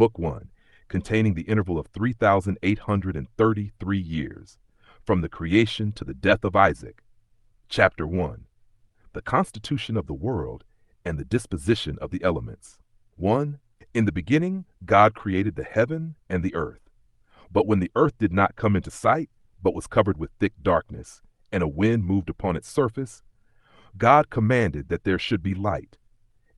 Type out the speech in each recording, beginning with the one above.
Book 1, containing the interval of 3,833 years, from the creation to the death of Isaac. Chapter 1, the constitution of the world and the disposition of the elements. 1. In the beginning, God created the heaven and the earth. But when the earth did not come into sight, but was covered with thick darkness, and a wind moved upon its surface, God commanded that there should be light.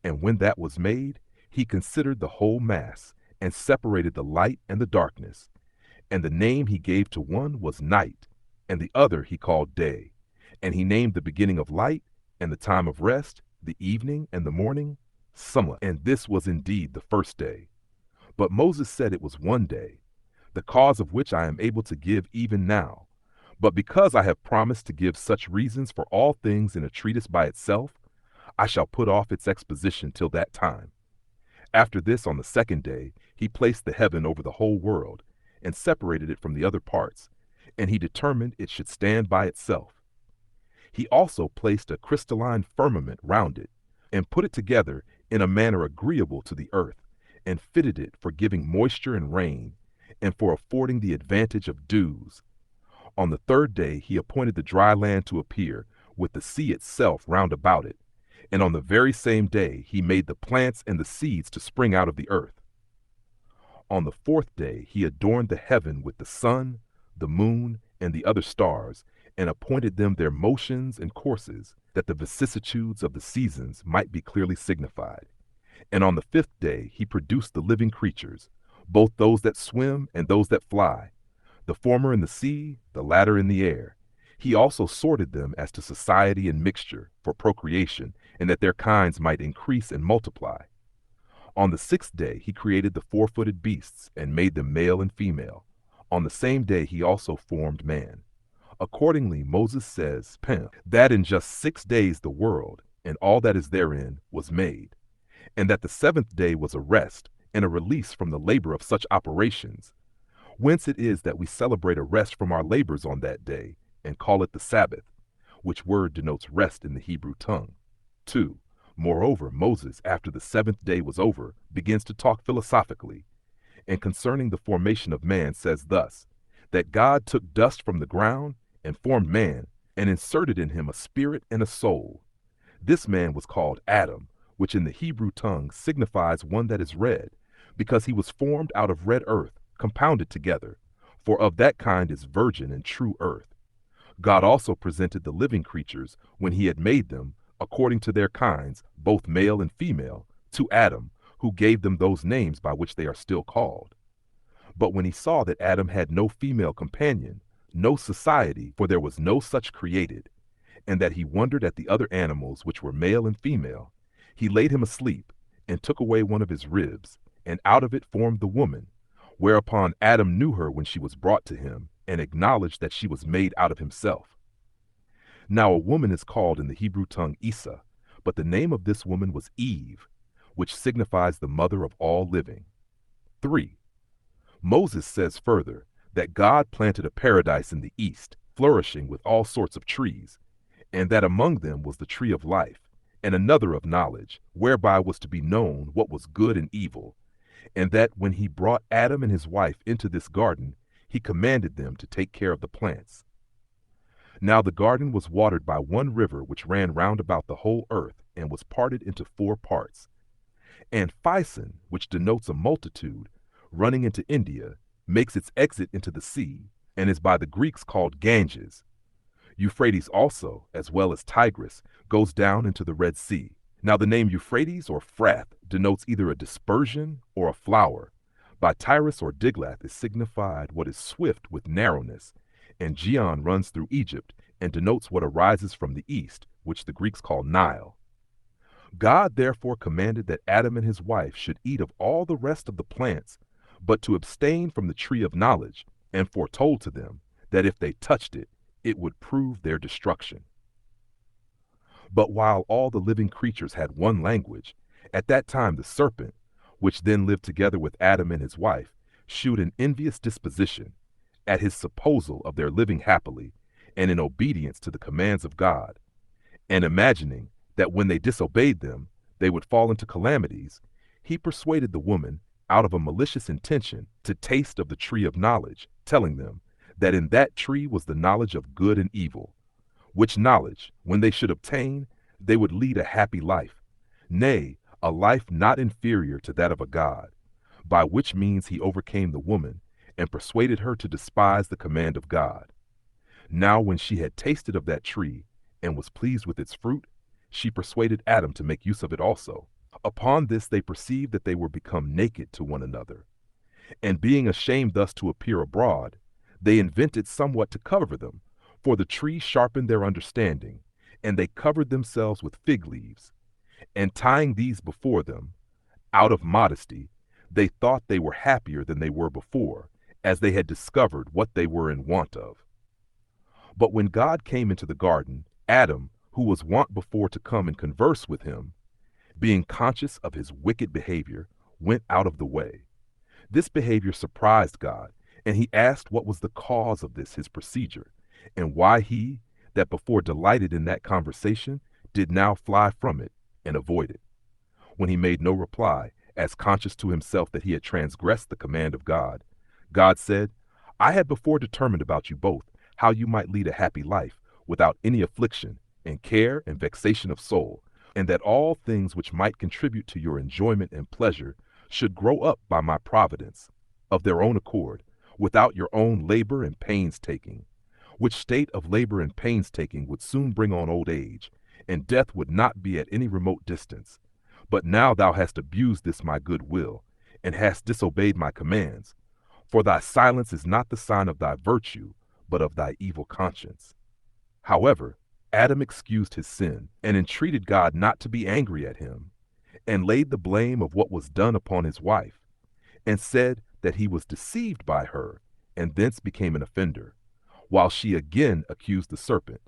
And when that was made, he considered the whole mass, and separated the light and the darkness. And the name he gave to one was night, and the other he called day. And he named the beginning of light, and the time of rest, the evening and the morning, summer. And this was indeed the first day. But Moses said it was one day, the cause of which I am able to give even now. But because I have promised to give such reasons for all things in a treatise by itself, I shall put off its exposition till that time. After this, on the second day, he placed the heaven over the whole world, and separated it from the other parts, and he determined it should stand by itself. He also placed a crystalline firmament round it, and put it together in a manner agreeable to the earth, and fitted it for giving moisture and rain, and for affording the advantage of dews. On the third day he appointed the dry land to appear, with the sea itself round about it. And on the very same day he made the plants and the seeds to spring out of the earth. On the fourth day he adorned the heaven with the sun, the moon, and the other stars, and appointed them their motions and courses, that the vicissitudes of the seasons might be clearly signified. And on the fifth day he produced the living creatures, both those that swim and those that fly, the former in the sea, the latter in the air. He also sorted them as to society and mixture, for procreation, and that their kinds might increase and multiply. On the sixth day he created the four-footed beasts, and made them male and female. On the same day he also formed man. Accordingly Moses says, that in just 6 days the world, and all that is therein, was made, and that the seventh day was a rest, and a release from the labor of such operations. Whence it is that we celebrate a rest from our labors on that day, and call it the Sabbath, which word denotes rest in the Hebrew tongue. 2. Moreover, Moses, after the seventh day was over, begins to talk philosophically, and concerning the formation of man says thus, that God took dust from the ground, and formed man, and inserted in him a spirit and a soul. This man was called Adam, which in the Hebrew tongue signifies one that is red, because he was formed out of red earth, compounded together, for of that kind is virgin and true earth. God also presented the living creatures, when he had made them, according to their kinds, both male and female, to Adam, who gave them those names by which they are still called. But when he saw that Adam had no female companion, no society, for there was no such created, and that he wondered at the other animals which were male and female, he laid him asleep, and took away one of his ribs, and out of it formed the woman, whereupon Adam knew her when she was brought to him, and acknowledged that she was made out of himself. Now a woman is called in the Hebrew tongue Isa, but the name of this woman was Eve, which signifies the mother of all living. 3. Moses says further that God planted a paradise in the east, flourishing with all sorts of trees, and that among them was the tree of life, and another of knowledge, whereby was to be known what was good and evil, and that when he brought Adam and his wife into this garden, he commanded them to take care of the plants. Now the garden was watered by one river which ran round about the whole earth, and was parted into 4 parts. And Physon, which denotes a multitude, running into India, makes its exit into the sea, and is by the Greeks called Ganges. Euphrates also, as well as Tigris, goes down into the Red Sea. Now the name Euphrates or Phrath denotes either a dispersion or a flower. By Tyrus or Diglath is signified what is swift with narrowness, and Gihon runs through Egypt, and denotes what arises from the east, which the Greeks call Nile. God therefore commanded that Adam and his wife should eat of all the rest of the plants, but to abstain from the tree of knowledge, and foretold to them that if they touched it, it would prove their destruction. But while all the living creatures had one language, at that time the serpent, which then lived together with Adam and his wife, shewed an envious disposition, at his supposal of their living happily, and in obedience to the commands of God, and imagining that when they disobeyed them, they would fall into calamities, he persuaded the woman, out of a malicious intention to taste of the tree of knowledge, telling them that in that tree was the knowledge of good and evil, which knowledge, when they should obtain, they would lead a happy life, nay, a life not inferior to that of a god, by which means he overcame the woman and persuaded her to despise the command of God. Now when she had tasted of that tree and was pleased with its fruit, she persuaded Adam to make use of it also. Upon this they perceived that they were become naked to one another. And being ashamed thus to appear abroad, they invented somewhat to cover them, for the tree sharpened their understanding, and they covered themselves with fig leaves. And tying these before them, out of modesty, they thought they were happier than they were before, as they had discovered what they were in want of. But when God came into the garden, Adam, who was wont before to come and converse with him, being conscious of his wicked behavior, went out of the way. This behavior surprised God, and he asked what was the cause of this his procedure, and why he, that before delighted in that conversation, did now fly from it and avoid it. When he made no reply, as conscious to himself that he had transgressed the command of God, God said, I had before determined about you both how you might lead a happy life, without any affliction, and care and vexation of soul, and that all things which might contribute to your enjoyment and pleasure should grow up by my providence, of their own accord, without your own labor and painstaking, which state of labor and painstaking would soon bring on old age, and death would not be at any remote distance. But now thou hast abused this my good will, and hast disobeyed my commands, for thy silence is not the sign of thy virtue, but of thy evil conscience. However, Adam excused his sin, and entreated God not to be angry at him, and laid the blame of what was done upon his wife, and said that he was deceived by her, and thence became an offender, while she again accused the serpent.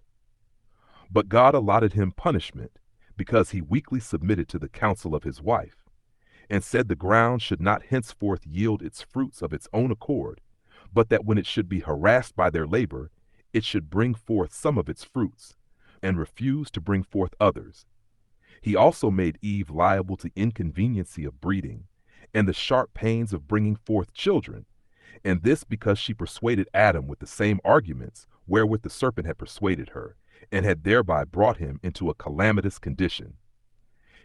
But God allotted him punishment, because he weakly submitted to the counsel of his wife, and said the ground should not henceforth yield its fruits of its own accord, but that when it should be harassed by their labor, it should bring forth some of its fruits, and refuse to bring forth others. He also made Eve liable to inconveniency of breeding, and the sharp pains of bringing forth children, and this because she persuaded Adam with the same arguments wherewith the serpent had persuaded her, and had thereby brought him into a calamitous condition.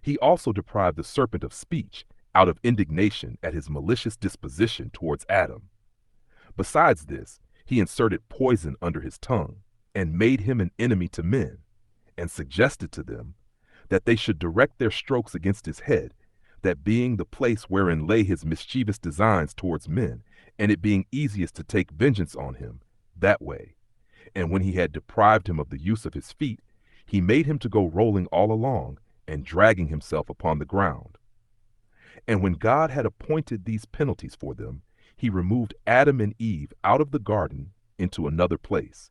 He also deprived the serpent of speech, out of indignation at his malicious disposition towards Adam. Besides this, he inserted poison under his tongue, and made him an enemy to men, and suggested to them that they should direct their strokes against his head, that being the place wherein lay his mischievous designs towards men, and it being easiest to take vengeance on him, that way. And when he had deprived him of the use of his feet, he made him to go rolling all along, and dragging himself upon the ground. And when God had appointed these penalties for them, he removed Adam and Eve out of the garden into another place,